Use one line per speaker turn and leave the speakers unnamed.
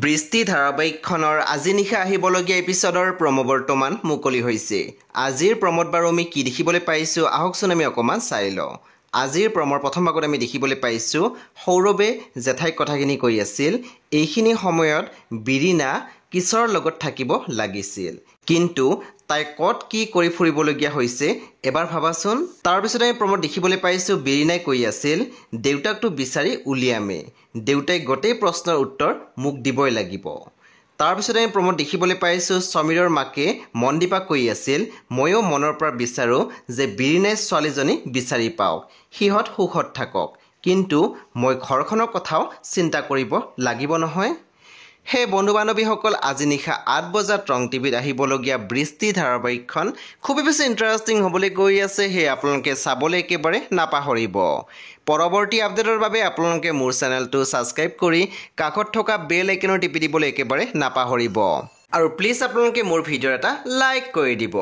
বৃষ্টি ধাৰাবাহিকখনৰ আজি নিশা আহিবলগীয়া এপিছডৰ প্ৰম' বৰ্তমান মুকলি হৈছে। আজিৰ প্ৰম'ত বাৰু আমি কি দেখিবলৈ পাইছোঁ আহকচোন আমি অকণমান চাই লওঁ। আজিৰ প্ৰমৰ প্ৰথম ভাগত আমি দেখিবলৈ পাইছোঁ সৌৰভে জেঠাইক কথাখিনি কৈ আছিল এইখিনি সময়ত বিৰিণা কিশোৰৰ লগত থাকিব লাগিছিল, কিন্তু তাই ক'ত কি কৰি ফুৰিবলগীয়া হৈছে এবাৰ ভাবাচোন। তাৰপিছত আমি প্ৰম'ত দেখিবলৈ পাইছোঁ বিৰিণাই কৈ আছিল দেউতাকটো বিচাৰি উলিয়ামে, দেউতাই গোটেই প্ৰশ্নৰ উত্তৰ মোক দিবই লাগিব। তাৰপিছত আমি প্ৰম'ত দেখিবলৈ পাইছোঁ সমীৰৰ মাকে মনদীপাক কৈ আছিল ময়ো মনৰ পৰা বিচাৰোঁ যে বিৰিণাই ছোৱালীজনী বিচাৰি পাওক, সিহঁত সুখত থাকক, কিন্তু মই ঘৰখনৰ কথাও চিন্তা কৰিব লাগিব নহয়। সেই বন্ধু বান্ধৱীসকল আজি নিশা 8 বজাত ৰং টিভিত আহিবলগীয়া বৃষ্টি ধাৰাবাহিকখন খুবেই বেছি ইণ্টাৰেষ্টিং হ'বলৈ গৈ আছে, সেয়ে আপোনালোকে চাবলৈ একেবাৰে নাপাহৰিব। পৰৱৰ্তী আপডেটৰ বাবে আপোনালোকে মোৰ চেনেলটো ছাবস্ক্ৰাইব কৰি কাষত থকা বেল আইকনত টিপি দিবলৈ একেবাৰে নাপাহৰিব, আৰু প্লিজ আপোনালোকে মোৰ ভিডিঅ' এটা লাইক কৰি দিব।